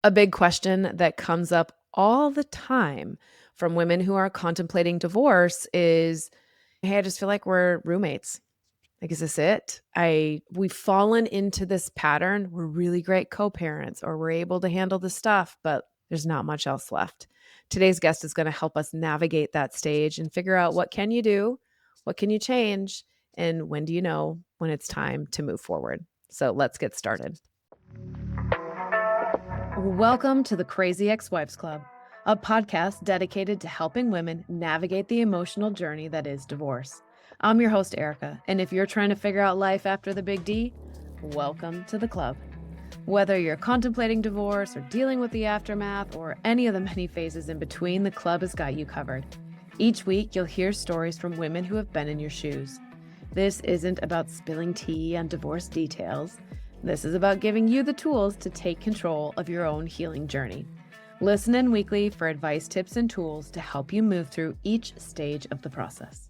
A big question that comes up all the time from women who are contemplating divorce is, "Hey, I just feel like we're roommates. Like, is this it? We've fallen into this pattern. We're really great co-parents or we're able to handle the stuff, but there's not much else left." Today's guest is going to help us navigate that stage and figure out what can you do, what can you change, and when do you know when it's time to move forward. So let's get started. Welcome to the Crazy Ex-Wives Club, a podcast dedicated to helping women navigate the emotional journey that is divorce. I'm your host, Erica, and if you're trying to figure out life after the big D, welcome to the club. Whether you're contemplating divorce or dealing with the aftermath or any of the many phases in between, the club has got you covered. Each week, you'll hear stories from women who have been in your shoes. This isn't about spilling tea on divorce details. This is about giving you the tools to take control of your own healing journey. Listen in weekly for advice, tips, and tools to help you move through each stage of the process.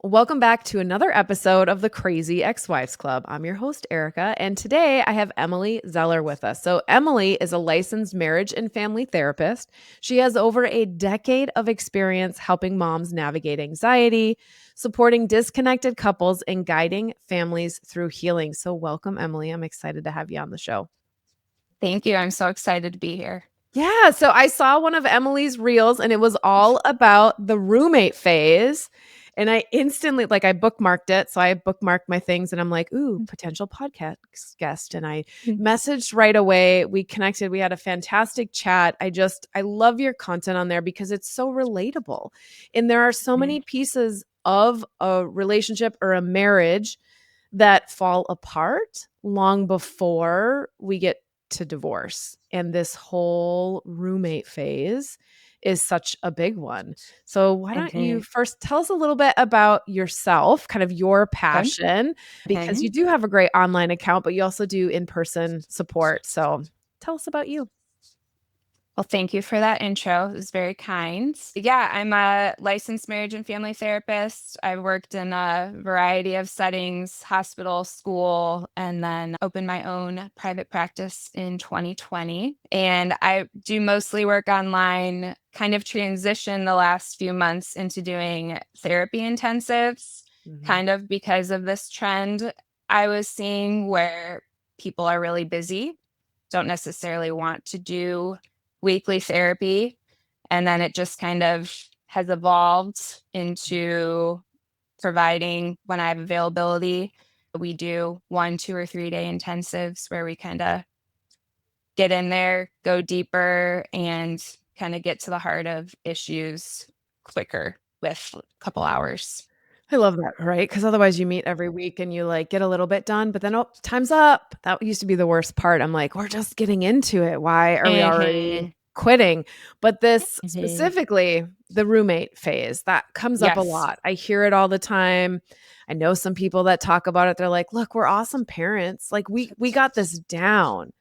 Welcome back to another episode of the Crazy Ex-Wives Club. I'm your host, Erica, and today I have Emily Zeller with us. So Emily is a licensed marriage and family therapist. She has over a decade of experience helping moms navigate anxiety, supporting disconnected couples, and guiding families through healing. So welcome, Emily. I'm excited to have you on the show. Thank you. I'm so excited to be here. Yeah, so I saw one of Emily's reels and it was all about the roommate phase. And I instantly, I bookmarked it. So I bookmarked my things and I'm like, ooh, potential podcast guest. And I messaged right away. We connected. We had a fantastic chat. I love your content on there because it's so relatable. And there are so many pieces of a relationship or a marriage that fall apart long before we get to divorce. And this whole roommate phase is such a big one. So why don't you first tell us a little bit about yourself, kind of your passion, because you do have a great online account, but you also do in-person support. So tell us about you. Well, thank you for that intro. It was very kind. Yeah, I'm a licensed marriage and family therapist. I've worked in a variety of settings, hospital, school, and then opened my own private practice in 2020. And I do mostly work online, kind of transition the last few months into doing therapy intensives, kind of because of this trend I was seeing where people are really busy, don't necessarily want to do weekly therapy. And then it just kind of has evolved into providing when I have availability. We do 1, 2, or 3 day intensives where we kind of get in there, go deeper, and kind of get to the heart of issues quicker with a couple hours. I love that, right? Because otherwise you meet every week and you get a little bit done, but then, oh, time's up. That used to be the worst part. I'm like, we're just getting into it. Why are we already quitting? But this specifically, the roommate phase, that comes up a lot. I hear it all the time. I know some people that talk about it. They're like, look, we're awesome parents. Like we got this down.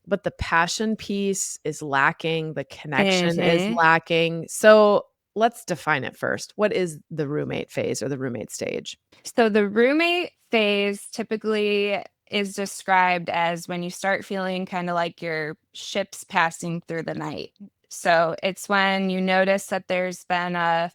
But the passion piece is lacking. The connection is lacking. So let's define it first. What is the roommate phase or the roommate stage? So the roommate phase typically is described as when you start feeling kind of like your ship's passing through the night. So it's when you notice that there's been a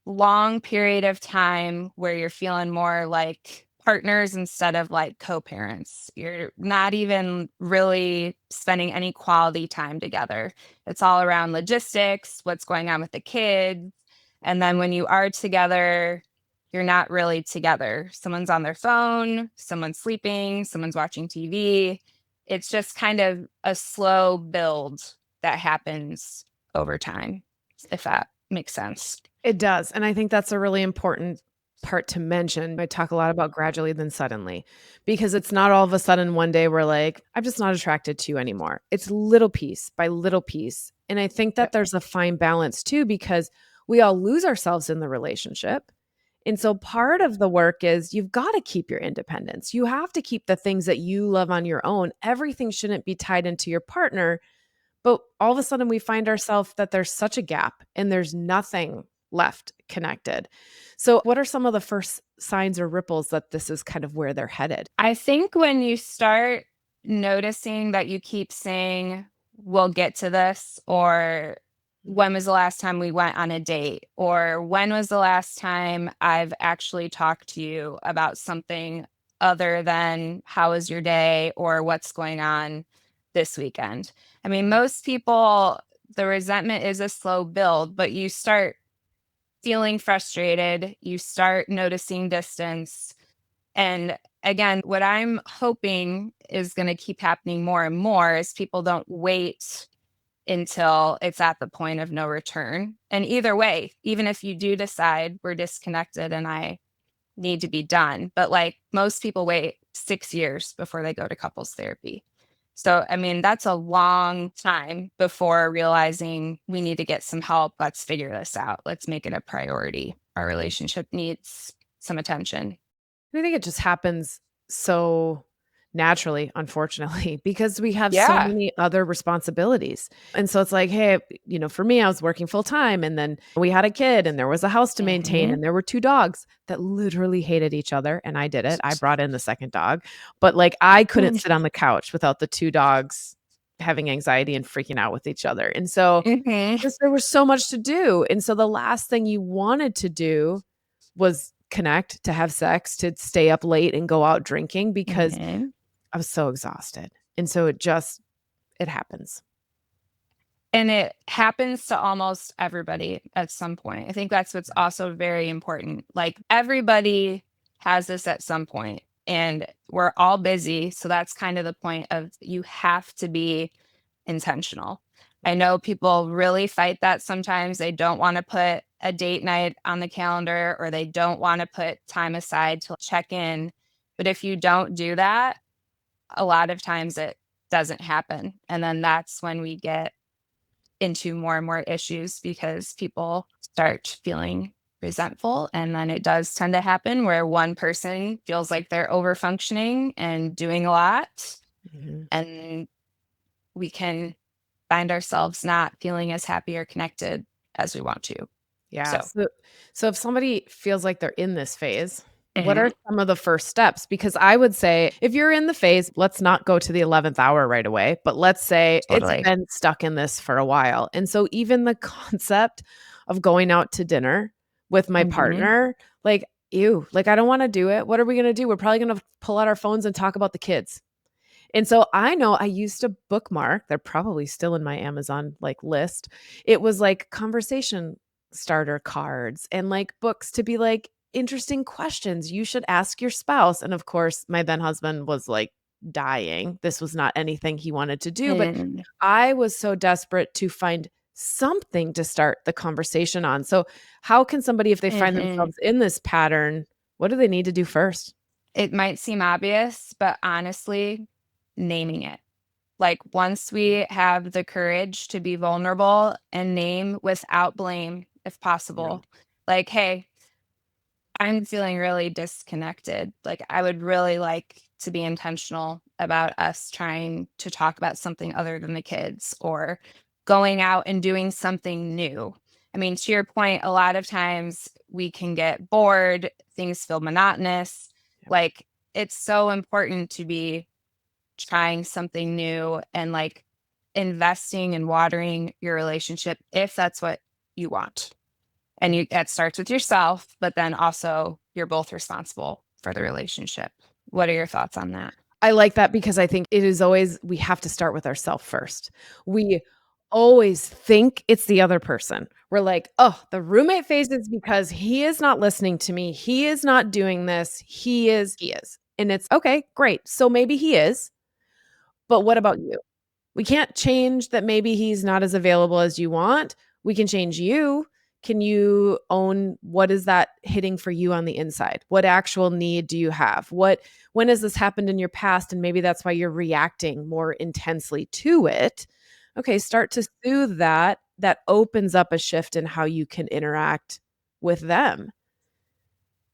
long period of time where you're feeling more like partners instead of like co-parents. You're not even really spending any quality time together. It's all around logistics, what's going on with the kids. And then when you are together, you're not really together. Someone's on their phone, someone's sleeping, someone's watching TV. It's just kind of a slow build that happens over time, if that makes sense. It does. And I think that's a really important part to mention. I talk a lot about gradually then suddenly, because it's not all of a sudden one day we're like, I'm just not attracted to you anymore. It's little piece by little piece. And I think that there's a fine balance too, because we all lose ourselves in the relationship. And so part of the work is you've got to keep your independence. You have to keep the things that you love on your own. Everything shouldn't be tied into your partner. But all of a sudden we find ourselves that there's such a gap and there's nothing left connected. So, what are some of the first signs or ripples that this is kind of where they're headed? I think when you start noticing that you keep saying, we'll get to this, or when was the last time we went on a date, or when was the last time I've actually talked to you about something other than how was your day or what's going on this weekend. I mean, most people, the resentment is a slow build, but you start feeling frustrated, you start noticing distance. And again, what I'm hoping is going to keep happening more and more is people don't wait until it's at the point of no return. And either way, even if you do decide we're disconnected and I need to be done, but like most people wait 6 years before they go to couples therapy. So, I mean, that's a long time before realizing we need to get some help. Let's figure this out. Let's make it a priority. Our relationship needs some attention. I think it just happens so naturally, unfortunately, because we have so Yeah. many other responsibilities. And so it's like, hey, for me, I was working full time and then we had a kid and there was a house to maintain Mhm. and there were two dogs that literally hated each other. And I did it. I brought in the second dog, but like I couldn't sit on the couch without the two dogs having anxiety and freaking out with each other. And so Mhm. just there was so much to do. And so the last thing you wanted to do was connect, to have sex, to stay up late and go out drinking because Mhm. I was so exhausted. And so it happens. And it happens to almost everybody at some point. I think that's what's also very important. Like everybody has this at some point, and we're all busy. So that's kind of the point of you have to be intentional. I know people really fight that sometimes. They don't want to put a date night on the calendar or they don't want to put time aside to check in. But if you don't do that, a lot of times it doesn't happen. And then that's when we get into more and more issues because people start feeling resentful. And then it does tend to happen where one person feels like they're over functioning and doing a lot. Mhm. And we can find ourselves not feeling as happy or connected as we want to. Yeah. So, So if somebody feels like they're in this phase, what are mhm, some of the first steps? Because I would say if you're in the phase, let's not go to the 11th hour right away, but let's say it's totally. been stuck in this for a while. And so even the concept of going out to dinner with my Mhm, partner, like, ew, like I don't want to do it. What are we going to do? We're probably going to pull out our phones and talk about the kids. And so I know I used to bookmark, they're probably still in my Amazon like list. It was like conversation starter cards and like books to be like interesting questions you should ask your spouse. And of course, my then husband was like dying. This was not anything he wanted to do, but mhm, I was so desperate to find something to start the conversation on. So, how can somebody, if they find mhm. themselves in this pattern, what do they need to do first? It might seem obvious, but honestly, naming it. Like once we have the courage to be vulnerable and name without blame, if Yeah. possible, like, hey, I'm feeling really disconnected. Like, I would really like to be intentional about us trying to talk about something other than the kids or going out and doing something new. I mean, to your point, a lot of times we can get bored, things feel monotonous. Like, it's so important to be trying something new and like investing and watering your relationship if that's what you want. And you that starts with yourself, but then also you're both responsible for the relationship. What are your thoughts on that? I like that because I think it is always we have to start with ourselves first. We always think it's the other person. We're like, "Oh, the roommate phase is because he is not listening to me. He is not doing this. He is." And it's okay, great. So maybe he is, but what about you? We can't change that maybe he's not as available as you want. We can change you. Can you own what is that hitting for you on the inside? What actual need do you have? When has this happened in your past and maybe that's why you're reacting more intensely to it? Okay, start to soothe that. That opens up a shift in how you can interact with them.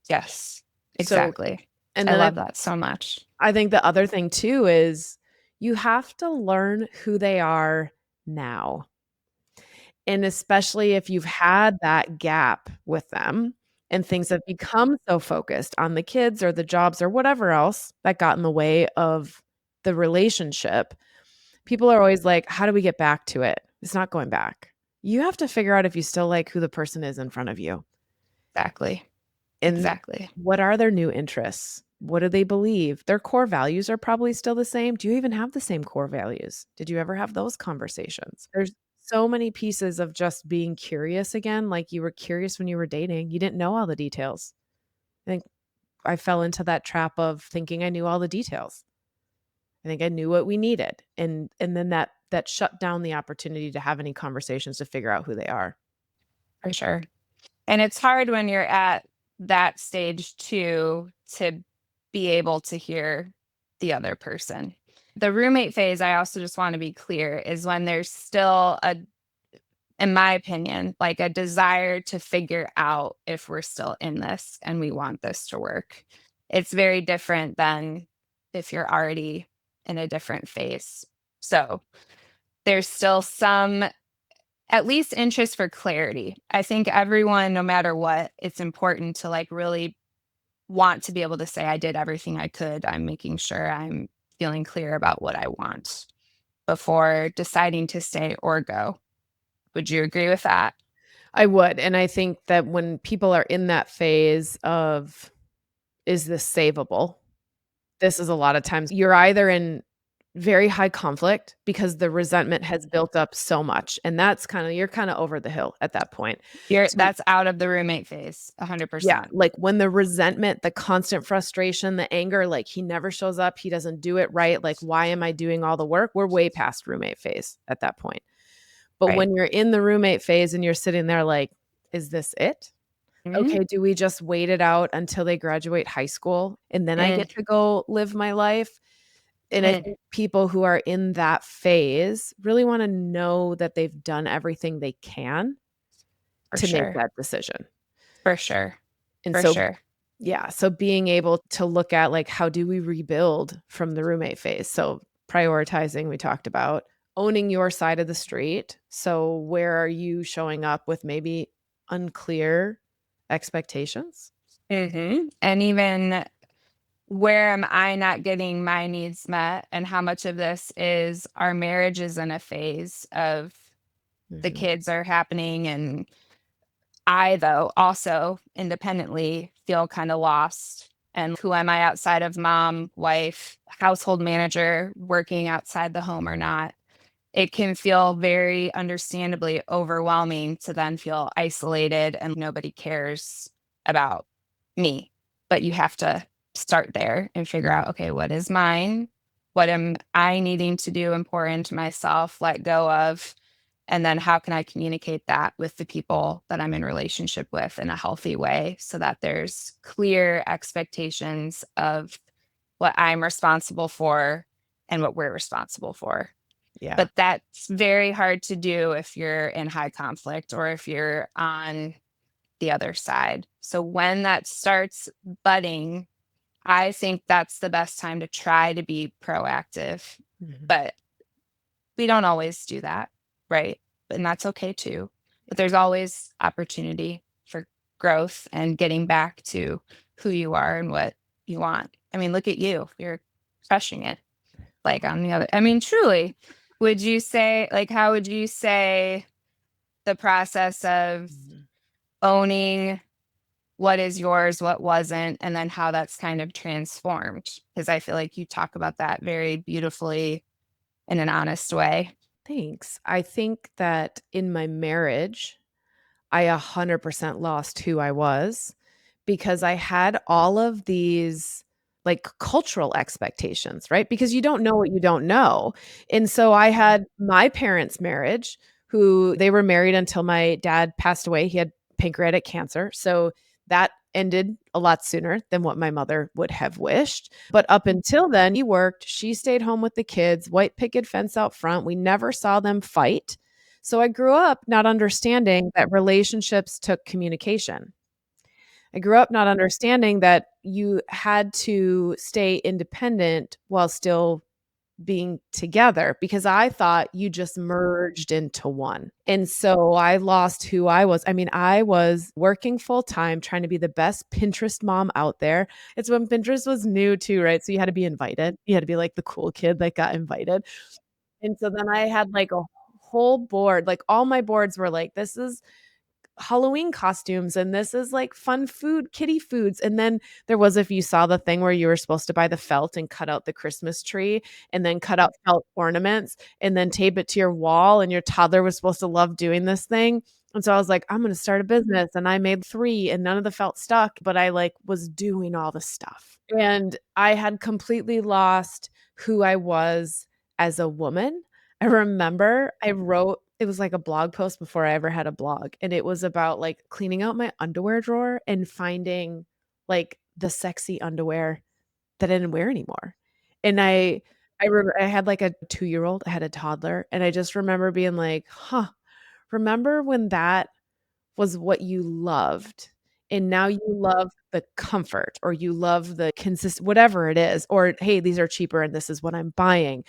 Yes, So, exactly. and I then love that so much. I think the other thing too is you have to learn who they are now. And especially if you've had that gap with them and things have become so focused on the kids or the jobs or whatever else that got in the way of the relationship, people are always like, how do we get back to it? It's not going back. You have to figure out if you still like who the person is in front of you. Exactly. And Exactly. what are their new interests? What do they believe? Their core values are probably still the same. Do you even have the same core values? Did you ever have those conversations? There's so many pieces of just being curious again, like you were curious when you were dating. You didn't know all the details. I think I fell into that trap of thinking I knew all the details. I think I knew what we needed. And then that shut down the opportunity to have any conversations to figure out who they are. For sure. And it's hard when you're at that stage too to be able to hear the other person. The roommate phase, I also just want to be clear, is when there's still a, in my opinion, like a desire to figure out if we're still in this and we want this to work. It's very different than if you're already in a different phase. So there's still some at least interest for clarity. I think everyone, no matter what, it's important to like really want to be able to say, I did everything I could. I'm making sure I'm feeling clear about what I want before deciding to stay or go. Would you agree with that? I would. And I think that when people are in that phase of, is this savable? This is a lot of times you're either in very high conflict because the resentment has built up so much. And that's kind of, you're kind of over the hill at that point. You're So, that's out of the roommate phase, yeah, 100%. like when the resentment, the constant frustration, the anger, like he never shows up, he doesn't do it right. Like, why am I doing all the work? We're way past roommate phase at that point. But Right. when you're in the roommate phase and you're sitting there like, is this it? Mhm. Okay, do we just wait it out until they graduate high school and then I Mm, get to go live my life? And I mm, think people who are in that phase really wanna know that they've done everything they can for to make sure. that decision. For sure. And For so sure. yeah, so being able to look at, like, how do we rebuild from the roommate phase? So prioritizing, we talked about, owning your side of the street. So where are you showing up with maybe unclear expectations? And even where am I not getting my needs met, and how much of this is our marriage is in a phase of the Mhm. kids are happening, and I, though, also independently feel kind of lost. And who am I outside of mom, wife, household manager, working outside the home or not? It can feel very understandably overwhelming to then feel isolated and nobody cares about me. But you have to start there and figure out, okay, what is mine? What am I needing to do important to myself, let go of? And then how can I communicate that with the people that I'm in relationship with in a healthy way so that there's clear expectations of what I'm responsible for and what we're responsible for. Yeah. But that's very hard to do if you're in high conflict or if you're on the other side. So when that starts budding, I think that's the best time to try to be proactive. Mhm. But we don't always do that, right? And that's okay too. But there's always opportunity for growth and getting back to who you are and what you want. I mean, look at you. You're crushing it. Like on the other, I mean, truly, would you say, like, how would you say the process of Mhm. owning what is yours, what wasn't, and then how that's kind of transformed? Because I feel like you talk about that very beautifully in an honest way. Thanks. I think that in my marriage, I 100% lost who I was because I had all of these like cultural expectations, right? Because you don't know what you don't know. And so I had my parents' marriage, who they were married until my dad passed away. He had pancreatic cancer. So that ended a lot sooner than what my mother would have wished. But up until then, he worked, she stayed home with the kids, white picket fence out front. We never saw them fight. So I grew up not understanding that relationships took communication. I grew up not understanding that you had to stay independent while still being together because I thought you just merged into one. And so I lost who I was. I mean, I was working full time trying to be the best Pinterest mom out there. It's when Pinterest was new too, right? So you had to be invited. You had to be like the cool kid that got invited. And so then I had like a whole board, like all my boards were like, this is Halloween costumes and this is like fun food, kitty foods. And then there was, if you saw the thing where you were supposed to buy the felt and cut out the Christmas tree and then cut out felt ornaments and then tape it to your wall, and your toddler was supposed to love doing this thing. And so I was like, I'm going to start a business, and I made 3 and none of the felt stuck, but I like was doing all the stuff. And I had completely lost who I was as a woman. I remember I wrote, it was like a blog post before I ever had a blog, and it was about, like, cleaning out my underwear drawer and finding, like, the sexy underwear that I didn't wear anymore. And I had, like, a two-year-old, I had a toddler, and I just remember being like, "Huh, remember when that was what you loved, and now you love the comfort, or you love the whatever it is, or, hey, these are cheaper and this is what I'm buying."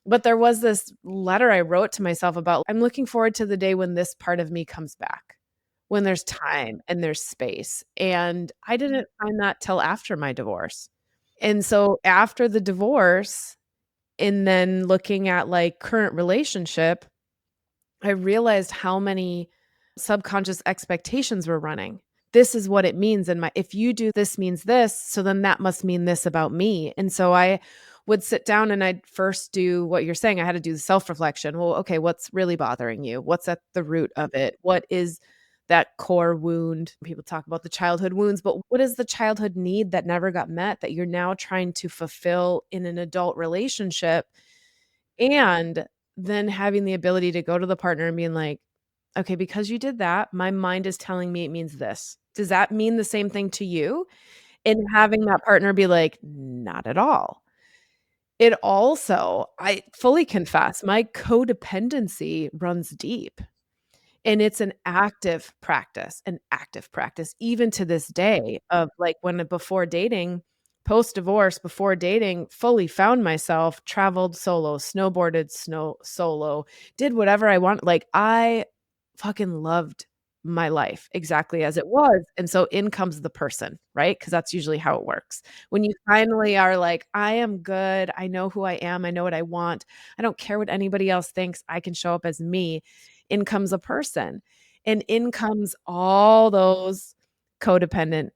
But there was this letter I wrote to myself about, I'm looking forward to the day when this part of me comes back, when there's time and there's space. And I didn't find that till after my divorce. And so after the divorce, and then looking at like current relationship, I realized how many subconscious expectations were running. This is what it means in my, if you do this means this, so then that must mean this about me. And so I would sit down and I'd first do what you're saying. I had to do the self-reflection. Well, okay, what's really bothering you? What's at the root of it? What is that core wound? People talk about the childhood wounds, but what is the childhood need that never got met that you're now trying to fulfill in an adult relationship? And then having the ability to go to the partner and being like, "Okay, because you did that, my mind is telling me it means this. Does that mean the same thing to you?" And having that partner be like, "Not at all." It also, I fully confess, my codependency runs deep. And it's an active practice, even to this day of, like, when before dating, post-divorce, before dating, fully found myself, traveled solo, snowboarded solo, did whatever I want, like, I fucking loved my life exactly as it was, and so in comes the person, right? Because that's usually how it works. When you finally are like, "I am good, I know who I am, I know what I want, I don't care what anybody else thinks, I can show up as me," in comes a person, and in comes all those codependent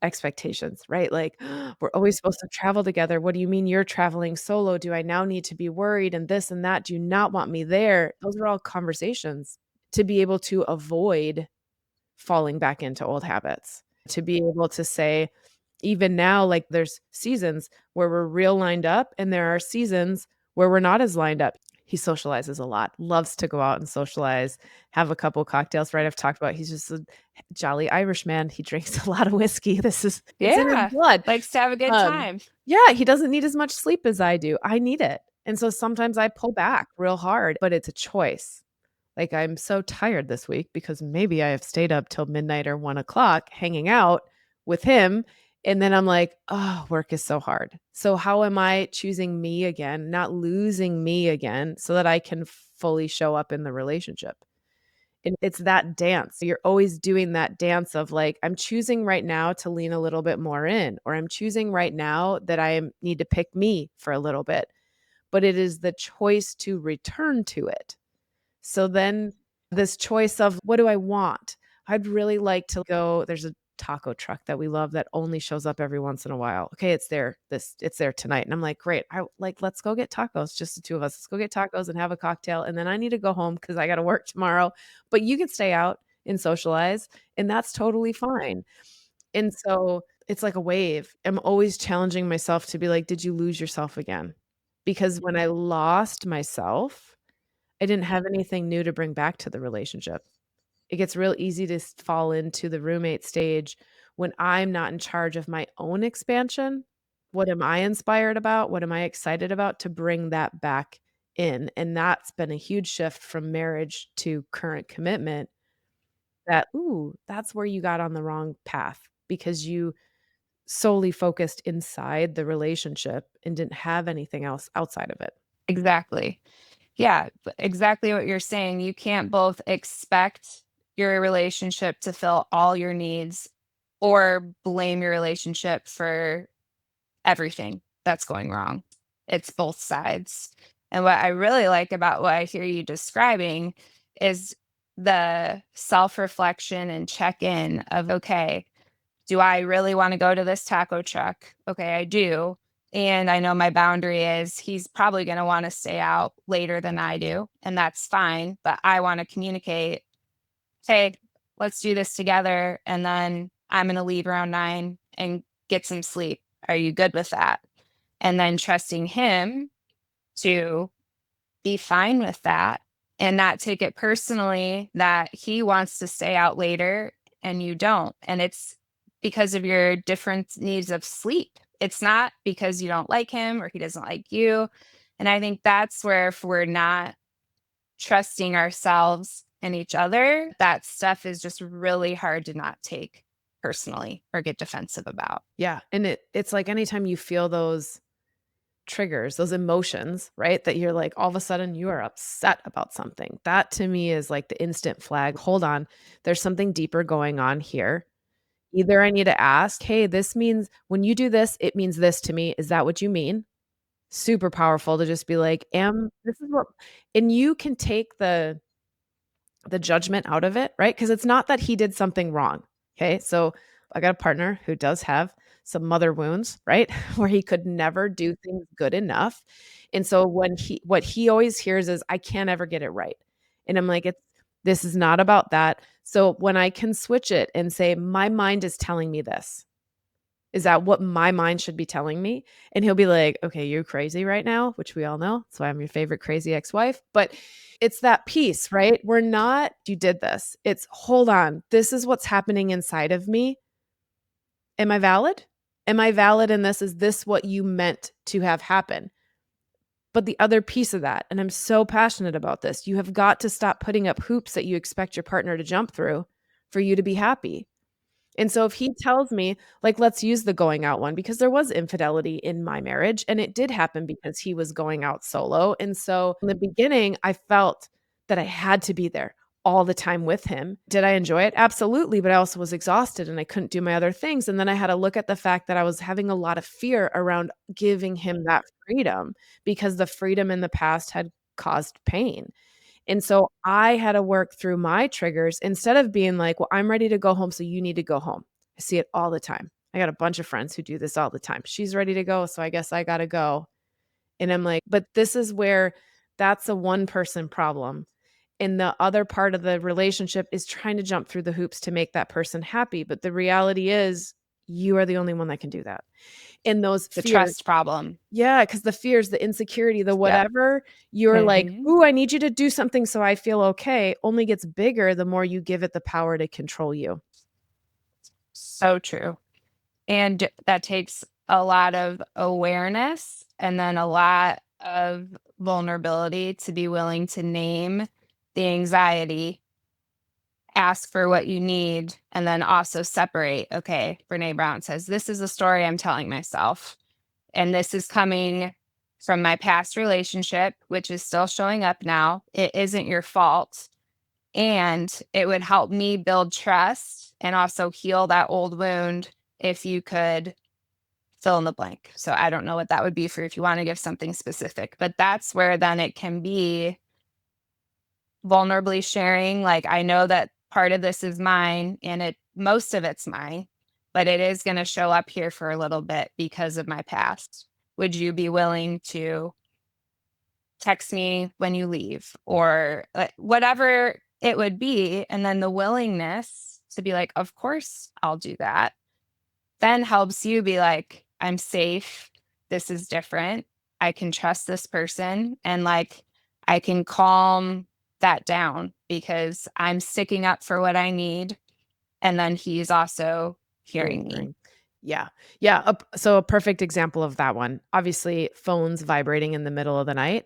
expectations, right? Like, "We're always supposed to travel together. What do you mean you're traveling solo? Do I now need to be worried and this and that? Do you not want me there?" Those are all conversations to be able to avoid falling back into old habits, to be able to say, even now, like, there's seasons where we're real lined up, and there are seasons where we're not as lined up. He socializes a lot, loves to go out and socialize, have a couple cocktails, right? I've talked about he's just a jolly Irishman. He drinks a lot of whiskey. It's in his Yeah, blood. likes to have a good Um, time. yeah, he doesn't need as much sleep as I do. I need it. And so sometimes I pull back real hard, but it's a choice. Like, I'm so tired this week because maybe I have stayed up till midnight or 1 o'clock hanging out with him, and then I'm like, "Oh, work is so hard." So how am I choosing me again, not losing me again, so that I can fully show up in the relationship? And it's that dance. You're always doing that dance of like, I'm choosing right now to lean a little bit more in, or I'm choosing right now that need to pick me for a little bit. But it is the choice to return to it. So then this choice of what do I want? I'd really like to go, there's a taco truck that we love that only shows up every once in a while. Okay, it's there tonight. And I'm like, great. I like, let's go get tacos, just the two of us. Let's go get tacos and have a cocktail. And then I need to go home because I got to work tomorrow. But you can stay out and socialize, and that's totally fine. And so it's like a wave. I'm always challenging myself to be like, did you lose yourself again? Because when I lost myself, I didn't have anything new to bring back to the relationship. It gets real easy to fall into the roommate stage when I'm not in charge of my own expansion. What am I inspired about? What am I excited about to bring that back in? And that's been a huge shift from marriage to current commitment, that, ooh, that's where you got on the wrong path because you solely focused inside the relationship and didn't have anything else outside of it. Exactly. Yeah, exactly what you're saying. You can't both expect your relationship to fill all your needs or blame your relationship for everything that's going wrong. It's both sides. And what I really like about what I hear you describing is the self reflection and check in of, okay, do I really want to go to this taco truck? Okay, I do. And I know my boundary is he's probably going to want to stay out later than I do. And that's fine. But I want to communicate, hey, let's do this together. And then I'm going to leave around 9 and get some sleep. Are you good with that? And then trusting him to be fine with that and not take it personally that he wants to stay out later and you don't. And it's because of your different needs of sleep. It's not because you don't like him or he doesn't like you. And I think that's where if we're not trusting ourselves and each other, that stuff is just really hard to not take personally or get defensive about. Yeah, and it's like anytime you feel those triggers, those emotions, right? That you're like all of a sudden you are upset about something. That to me is like the instant flag. Hold on, there's something deeper going on here. Either I need to ask, "Hey, this means when you do this, it means this to me. Is that what you mean?" Super powerful to just be like, "Am this is what," and you can take the judgment out of it, right? Because it's not that he did something wrong. Okay. So I got a partner who does have some mother wounds, right? Where he could never do things good enough. And so what he always hears is, I can't ever get it right. And I'm like, this is not about that. So when I can switch it and say, my mind is telling me this, is that what my mind should be telling me? And he'll be like, okay, you're crazy right now, which we all know. That's why I'm your favorite crazy ex wife. But it's that piece, right? We're not, you did this. It's, hold on, this is what's happening inside of me. Am I valid? Am I valid in this? Is this what you meant to have happen? But the other piece of that, and I'm so passionate about this, you have got to stop putting up hoops that you expect your partner to jump through for you to be happy. And so if he tells me, like, let's use the going out one, because there was infidelity in my marriage and it did happen because he was going out solo. And so in the beginning, I felt that I had to be there all the time with him. Did I enjoy it? Absolutely. But I also was exhausted and I couldn't do my other things. And then I had to look at the fact that I was having a lot of fear around giving him that freedom because the freedom in the past had caused pain. And so I had to work through my triggers instead of being like, well, I'm ready to go home, so you need to go home. I see it all the time. I got a bunch of friends who do this all the time. She's ready to go, so I guess I got to go. And I'm like, but this is where that's a one person problem. And the other part of the relationship is trying to jump through the hoops to make that person happy. But the reality is, you are the only one that can do that. And those The fears, trust problem. yeah, because the fears, the insecurity, the Yep. whatever, you're like, Mhm. "Ooh, I need you to do something so I feel okay," only gets bigger the more you give it the power to control you. So true. And that takes a lot of awareness and then a lot of vulnerability to be willing to name the anxiety, ask for what you need, and then also separate. Okay, Brene Brown says, this is a story I'm telling myself. And this is coming from my past relationship, which is still showing up now. It isn't your fault. And it would help me build trust and also heal that old wound if you could fill in the blank. So I don't know what that would be for if you want to give something specific, but that's where then it can be vulnerably sharing. Like, I know that part of this is mine and most of it's mine, but it is going to show up here for a little bit because of my past. Would you be willing to text me when you leave or whatever it would be? And then the willingness to be like, of course I'll do that, then helps you be like, I'm safe. This is different. I can trust this person. And like, I can calm that down because I'm sticking up for what I need. And then he's also hearing me. Filtering. Yeah. Yeah, so a perfect example of that one, obviously, phones vibrating in the middle of the night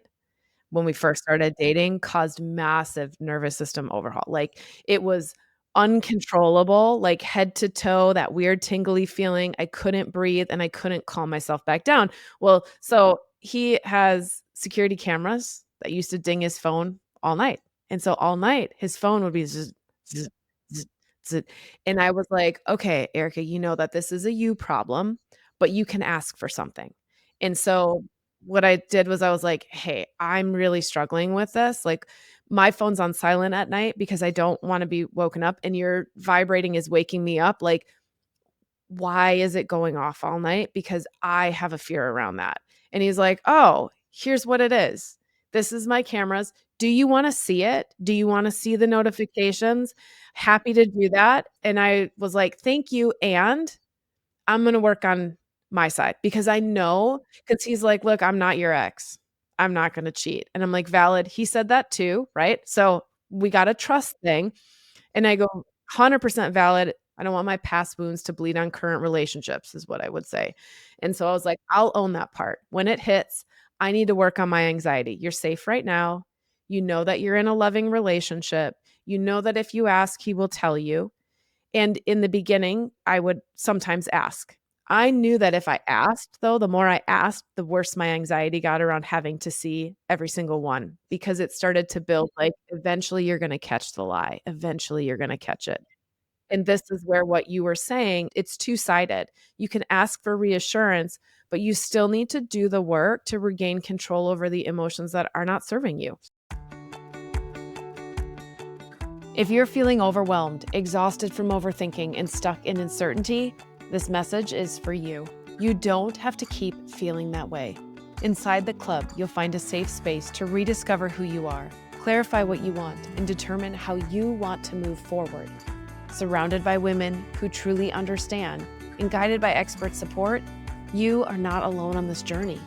when we first started dating caused massive nervous system overhaul. Like, it was uncontrollable, like head to toe, that weird tingly feeling. I couldn't breathe and I couldn't calm myself back down. Well, so he has security cameras that used to ding his phone all night. And so all night his phone would be zzz, zzz, zzz, zzz. And I was like, okay, Erica, you know that this is a you problem, but you can ask for something. And so what I did was I was like, hey, I'm really struggling with this. Like, my phone's on silent at night because I don't wanna be woken up, and your vibrating is waking me up, like, why is it going off all night? Because I have a fear around that. And he's like, "Oh, here's what it is. This is my cameras. Do you wanna see it? Do you wanna see the notifications? Happy to do that." And I was like, "Thank you, and I'm gonna work on my side," because I know, because he's like, "Look, I'm not your ex. I'm not gonna cheat." And I'm like, "Valid." He said that too, right? So we got a trust thing. And I go, "100% valid. I don't want my past wounds to bleed on current relationships," is what I would say. And so I was like, "I'll own that part. When it hits, I need to work on my anxiety. You're safe right now. You know that you're in a loving relationship. You know that if you ask, he will tell you." And in the beginning, I would sometimes ask. I knew that if I asked, though, the more I asked, the worse my anxiety got around having to see every single one, because it started to build like, eventually you're gonna catch the lie. Eventually you're gonna catch it. And this is where what you were saying, it's two-sided. You can ask for reassurance, but you still need to do the work to regain control over the emotions that are not serving you. If you're feeling overwhelmed, exhausted from overthinking, and stuck in uncertainty, this message is for you. You don't have to keep feeling that way. Inside the club, you'll find a safe space to rediscover who you are, clarify what you want, and determine how you want to move forward. Surrounded by women who truly understand and guided by expert support, you are not alone on this journey.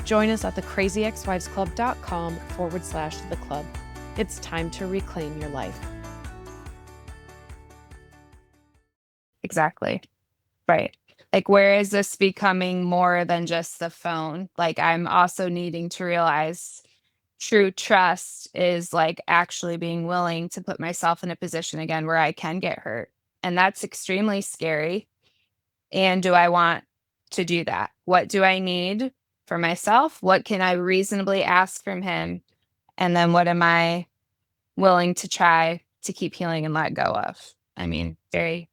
Join us at thecrazyexwivesclub.com/the club. It's time to reclaim your life. Exactly. Right. Like, where is this becoming more than just the phone? Like, I'm also needing to realize true trust is like actually being willing to put myself in a position again where I can get hurt. And that's extremely scary. And do I want to do that? What do I need for myself? What can I reasonably ask from him? And then what am I willing to try to keep healing and let go of? I mean, very,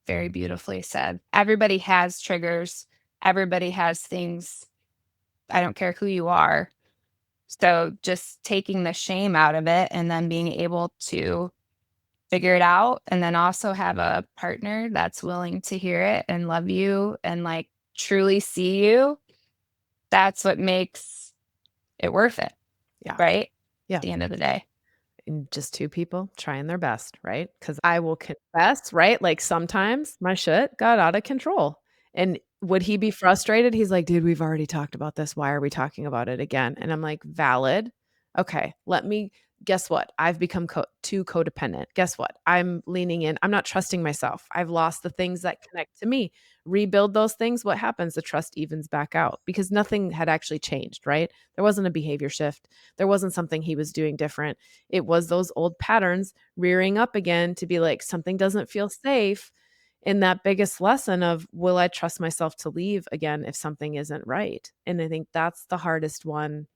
very beautifully said. Everybody has triggers, everybody has things. I don't care who you are. So just taking the shame out of it and then being able to figure it out, and then also have a partner that's willing to hear it and love you and like truly see you. That's what makes it worth it, Yeah. right? Yeah. At the end of the day. And just two people trying their best, right? Because I will confess, right? Like, sometimes my shit got out of control. And would he be frustrated? He's like, "Dude, we've already talked about this. Why are we talking about it again?" And I'm like, "Valid. Okay, let me guess what? I've become too codependent. Guess what? I'm leaning in. I'm not trusting myself. I've lost the things that connect to me. Rebuild those things. What happens? The trust evens back out because nothing had actually changed, right? There wasn't a behavior shift. There wasn't something he was doing different. It was those old patterns rearing up again to be like, something doesn't feel safe. In that biggest lesson of, will I trust myself to leave again if something isn't right? And I think that's the hardest one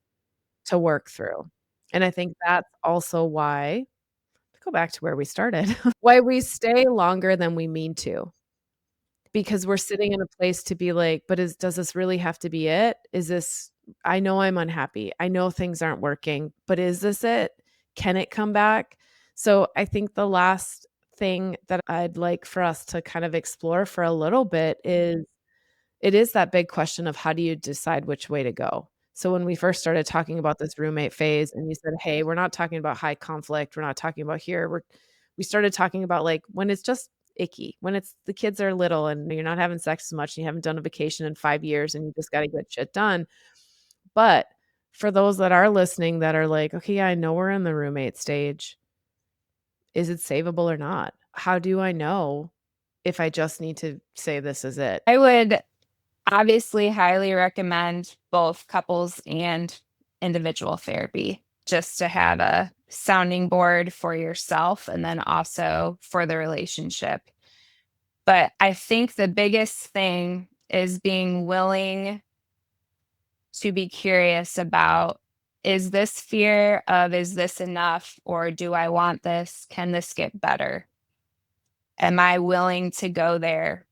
to work through. And I think that's also why, to go back to where we started, why we stay longer than we mean to, because we're sitting in a place to be like, but does this really have to be it? Is this, I know I'm unhappy. I know things aren't working, but is this it? Can it come back? So I think the last thing that I'd like for us to kind of explore for a little bit is, it is that big question of, how do you decide which way to go? So when we first started talking about this roommate phase and you said, "Hey, we're not talking about high conflict. We're not talking about here. We started talking about like when it's just icky, when it's the kids are little and you're not having sex as much and you haven't done a vacation in 5 years and you just got to get shit done." But for those that are listening that are like, "Okay, yeah, I know we're in the roommate stage. Is it savable or not? How do I know if I just need to say this is it?" I would obviously highly recommend both couples and individual therapy just to have a sounding board for yourself and then also for the relationship. But I think the biggest thing is being willing to be curious about, is this fear of, is this enough? Or do I want this? Can this get better? Am I willing to go there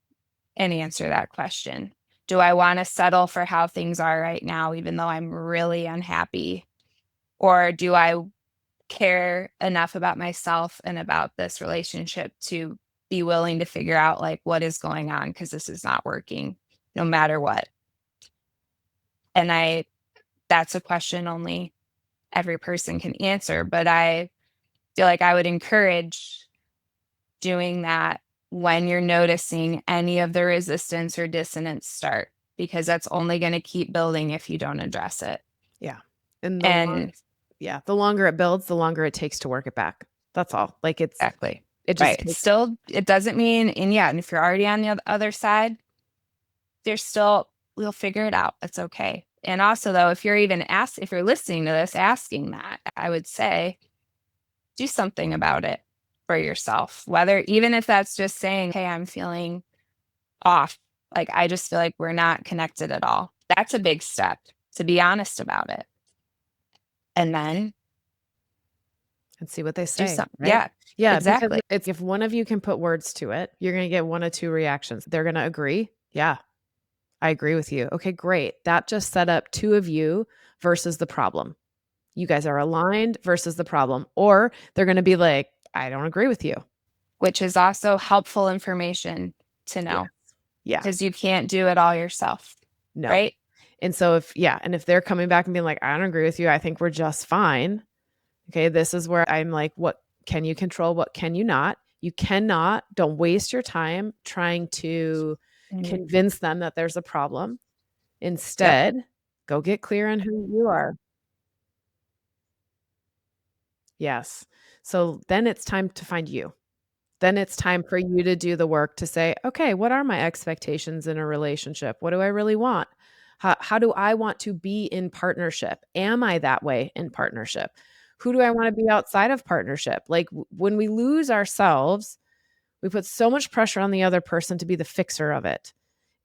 and answer that question? Do I want to settle for how things are right now, even though I'm really unhappy? Or do I care enough about myself and about this relationship to be willing to figure out like what is going on, because this is not working no matter what? And that's a question only every person can answer, but I feel like I would encourage doing that when you're noticing any of the resistance or dissonance start, because that's only going to keep building if you don't address it. Yeah. And And the longer it builds, the longer it takes to work it back. That's all. Like exactly. it just Right. takes, Still, it doesn't mean, and yeah, and if you're already on the other side, there's still, we'll figure it out. It's okay. And also, though, if you're even if you're listening to this, asking that, I would say do something about it for yourself. Whether, even if that's just saying, hey, I'm feeling off. Like, I just feel like we're not connected at all. That's a big step, to be honest about it. And then and see what they do say, something. right? Yeah. Yeah, Exactly. because it's if one of you can put words to it, you're going to get one of two reactions. They're going to agree. Yeah, I agree with you. Okay, great. That just set up two of you versus the problem. You guys are aligned versus the problem. Or they're going to be like, I don't agree with you. Which is also helpful information to Yeah. know, Yeah. because you can't do it all yourself. No. Right. And so if they're coming back and being like, I don't agree with you, I think we're just fine. Okay, this is where I'm like, what can you control? What can you not? You cannot. Don't waste your time trying to Mhm. convince them that there's a problem. Yep. Instead, go get clear on who you are. Yes. So then it's time to find you. Then it's time for you to do the work to say, okay, what are my expectations in a relationship? What do I really want? How do I want to be in partnership? Am I that way in partnership? Who do I want to be outside of partnership? Like when we lose ourselves, we put so much pressure on the other person to be the fixer of it.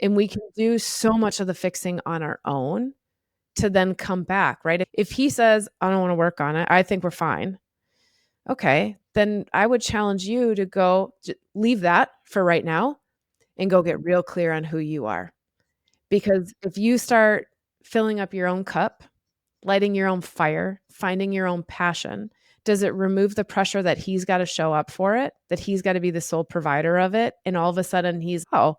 And we can do so much of the fixing on our own to then come back, right? If he says, I don't want to work on it, I think we're fine. Okay, then I would challenge you to go leave that for right now and go get real clear on who you are. Because if you start filling up your own cup, lighting your own fire, finding your own passion, does it remove the pressure that he's got to show up for it, that he's got to be the sole provider of it? And all of a sudden he's, oh,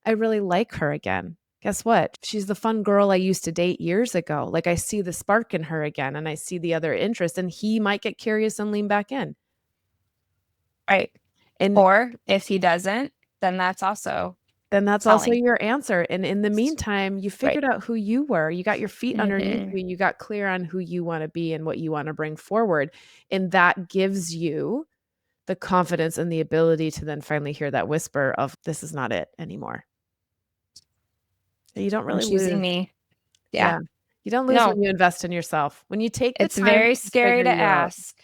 I really like her again. Guess what? She's the fun girl I used to date years ago. Like I see the spark in her again and I see the other interest, and he might get curious and lean back in. Right. And Or if he doesn't, then that's also then that's also telling. your answer. And in the meantime, you Right. figured out who you were. You got your feet underneath Hmm. you. You got clear on who you want to be and what you want to bring forward. And that gives you the confidence and the ability to then finally hear that whisper of, this is not it anymore. You don't I'm really choosing lose. me. Yeah. Yeah. You don't lose No, when you invest in yourself. When you take the it's time very to scary figure to you out. ask,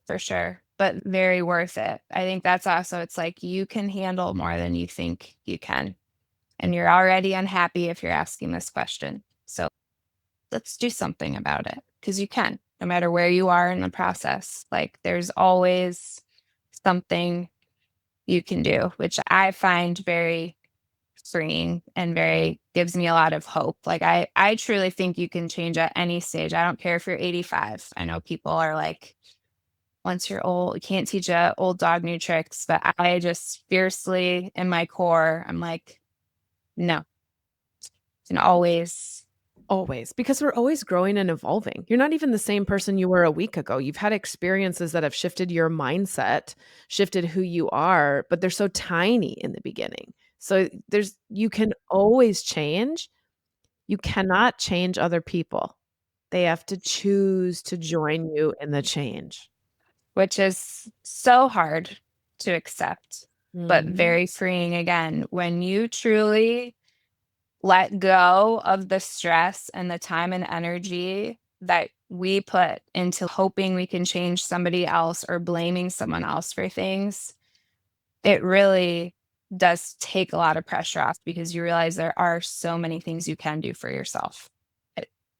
for sure, but very worth it. I think that's also, it's like you can handle more than you think you can. And you're already unhappy if you're asking this question. So let's do something about it, because you can, no matter where you are in the process. Like there's always something you can do, which I find very freeing and very gives me a lot of hope. Like I truly think you can change at any stage. I don't care if you're 85. I know people are like, once you're old, you can't teach a old dog new tricks, but I just fiercely in my core, I'm like, no, you can always. Always, because we're always growing and evolving. You're not even the same person you were a week ago. You've had experiences that have shifted your mindset, shifted who you are, but they're so tiny in the beginning. So you can always change. You cannot change other people. They have to choose to join you in the change. Which is so hard to accept, but Mhm. very freeing again when you truly let go of the stress and the time and energy that we put into hoping we can change somebody else or blaming someone else for things, it really does take a lot of pressure off because you realize there are so many things you can do for yourself.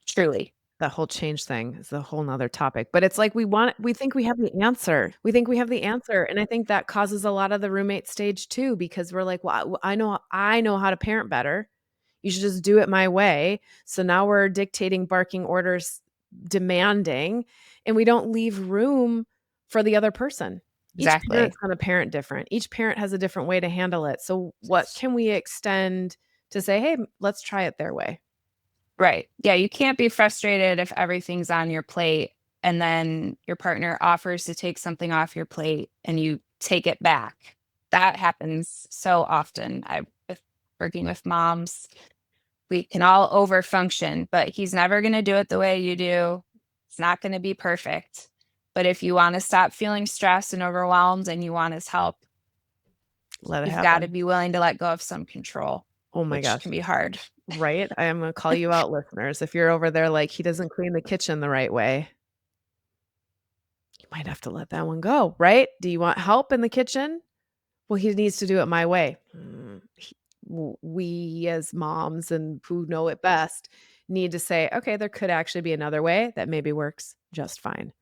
Truly. That whole change thing is a whole nother topic, but it's like we think we have the answer. We think we have the answer, and I think that causes a lot of the roommate stage too because we're like, "Well, I know how to parent better. You should just do it my way." So now we're dictating, barking orders, demanding, and we don't leave room for the other person. Each Exactly. parent's gonna parent different. Each parent has a different way to handle it. So what can we extend to say, "Hey, let's try it their way?" Right. Yeah, you can't be frustrated if everything's on your plate and then your partner offers to take something off your plate and you take it back. That happens so often. I with working with moms, we can all overfunction, but he's never going to do it the way you do. It's not going to be perfect. But if you want to stop feeling stressed and overwhelmed and you want his help, Let it you've got to happen. be willing to let go of some control, Oh my which gosh. can be hard. Right? I am gonna call you out, listeners. If you're over there like, "He doesn't clean the kitchen the right way," you might have to let that one go, right? Do you want help in the kitchen? Well, he needs to do it my way. We as moms and who know it best need to say, "Okay, there could actually be another way that maybe works just fine."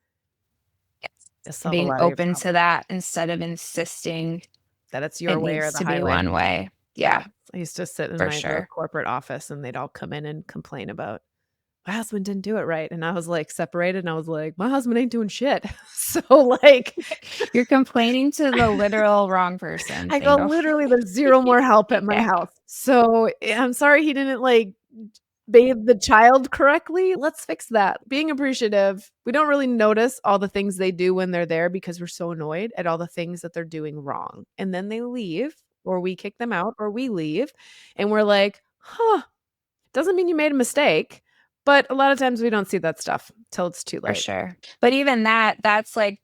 Yes. It'll solve a Being lot of your open problems. to that instead of insisting That it's it your way or needs the to be highway. one way. Yeah. Yeah, I used to sit in for the sure. corporate office, and they'd all come in and complain about my husband didn't do it right, and I was, like, separated, and I was like, "My husband ain't doing shit." So, like, You're complaining to the literal wrong person. I go, Bingo. "Literally, there's 0 more help at my Yeah, house. So, I'm sorry he didn't, like, bathe the child correctly. Let's fix that." Being appreciative. We don't really notice all the things they do when they're there because we're so annoyed at all the things that they're doing wrong, and then they leave, or we kick them out, or we leave, and we're like, "Huh, doesn't mean you made a mistake." But a lot of times we don't see that stuff till it's too for late. sure. But even that's like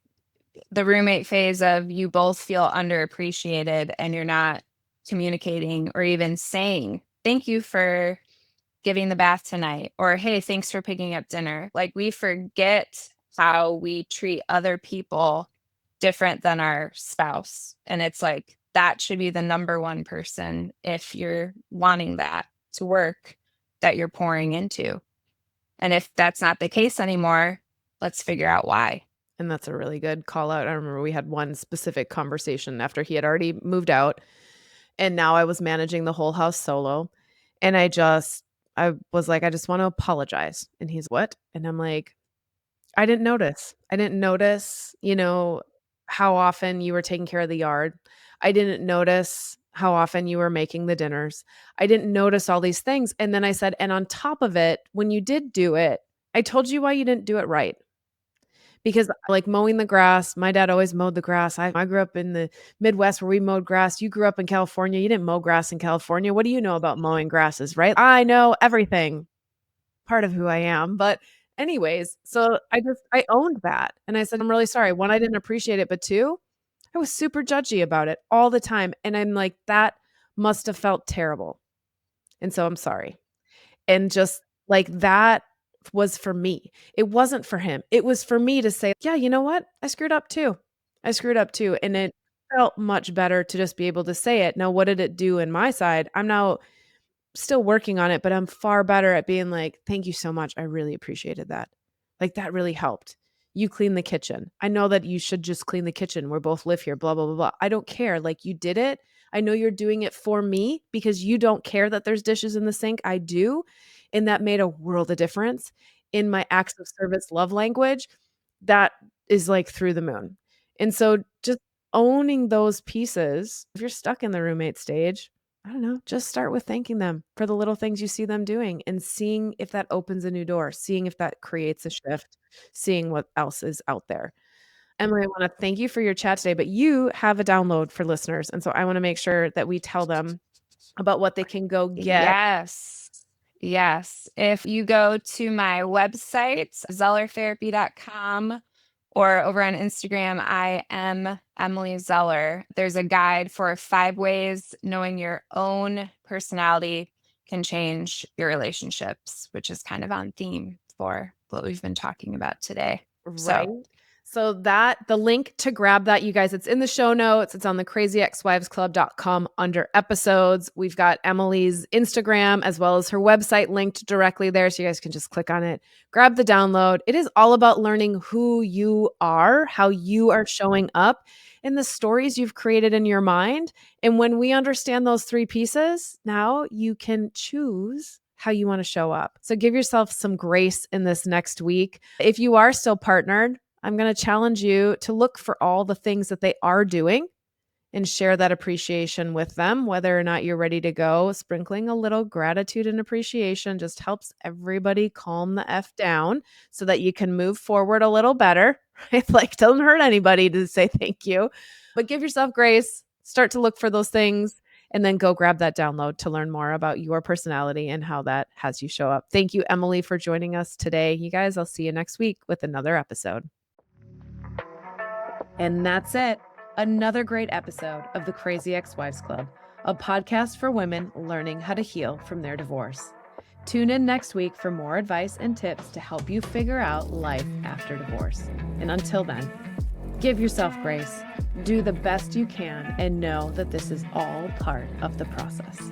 the roommate phase of you both feel underappreciated and you're not communicating or even saying, "Thank you for giving the bath tonight," or "Hey, thanks for picking up dinner." Like we forget how we treat other people different than our spouse. And it's like that should be the number one person if you're wanting that to work that you're pouring into. And if that's not the case anymore, let's figure out why. And that's a really good call out. I remember we had one specific conversation after he had already moved out, and now I was managing the whole house solo, and I was like, "I just want to apologize." And he's, "What?" And I'm like, "I didn't notice. I didn't notice, how often you were taking care of the yard. I didn't notice how often you were making the dinners. I didn't notice all these things." And then I said, "And on top of it, when you did do it, I told you why you didn't do it right." Because, like, mowing the grass, my dad always mowed the grass. I grew up in the Midwest where we mowed grass. You grew up in California. You didn't mow grass in California. What do you know about mowing grasses, right? I know everything. Part of who I am. But anyways, so I owned that. And I said, "I'm really sorry. 1, I didn't appreciate it, but 2, I was super judgy about it all the time." And I'm like, "That must have felt terrible. And so I'm sorry." And just like that was for me. It wasn't for him. It was for me to say, "Yeah, you know what? I screwed up too. I screwed up too." And it felt much better to just be able to say it. Now, what did it do in my side? I'm now still working on it, but I'm far better at being like, "Thank you so much. I really appreciated that. Like, that really helped. You clean the kitchen. I know that you should just clean the kitchen. We both live here, blah, blah, blah, blah. I don't care. Like, you did it. I know you're doing it for me because you don't care that there's dishes in the sink. I do. And that made a world of difference in my acts of service love language. That is like through the moon." And so just owning those pieces, if you're stuck in the roommate stage, I don't know, just start with thanking them for the little things you see them doing and seeing if that opens a new door, seeing if that creates a shift, seeing what else is out there. Emily, I wanna thank you for your chat today, but you have a download for listeners, and so I wanna make sure that we tell them about what they can go get. Yes. Yes. If you go to my website, zellertherapy.com, or over on Instagram, I am Emily Zeller. There's a guide for 5 ways knowing your own personality can change your relationships, which is kind of on theme for what we've been talking about today. Right. So the link to grab that, you guys, it's in the show notes. It's on the crazyexwivesclub.com under episodes. We've got Emily's Instagram as well as her website linked directly there. So you guys can just click on it, grab the download. It is all about learning who you are, how you are showing up, and the stories you've created in your mind. And when we understand those three pieces, now you can choose how you want to show up. So give yourself some grace in this next week. If you are still partnered, I'm going to challenge you to look for all the things that they are doing and share that appreciation with them, whether or not you're ready to go. Sprinkling a little gratitude and appreciation just helps everybody calm the F down so that you can move forward a little better. It like doesn't hurt anybody to say thank you, but give yourself grace, start to look for those things, and then go grab that download to learn more about your personality and how that has you show up. Thank you, Emily, for joining us today. You guys, I'll see you next week with another episode. And that's it. Another great episode of the Crazy Ex-Wives Club, a podcast for women learning how to heal from their divorce. Tune in next week for more advice and tips to help you figure out life after divorce. And until then, give yourself grace, do the best you can, and know that this is all part of the process.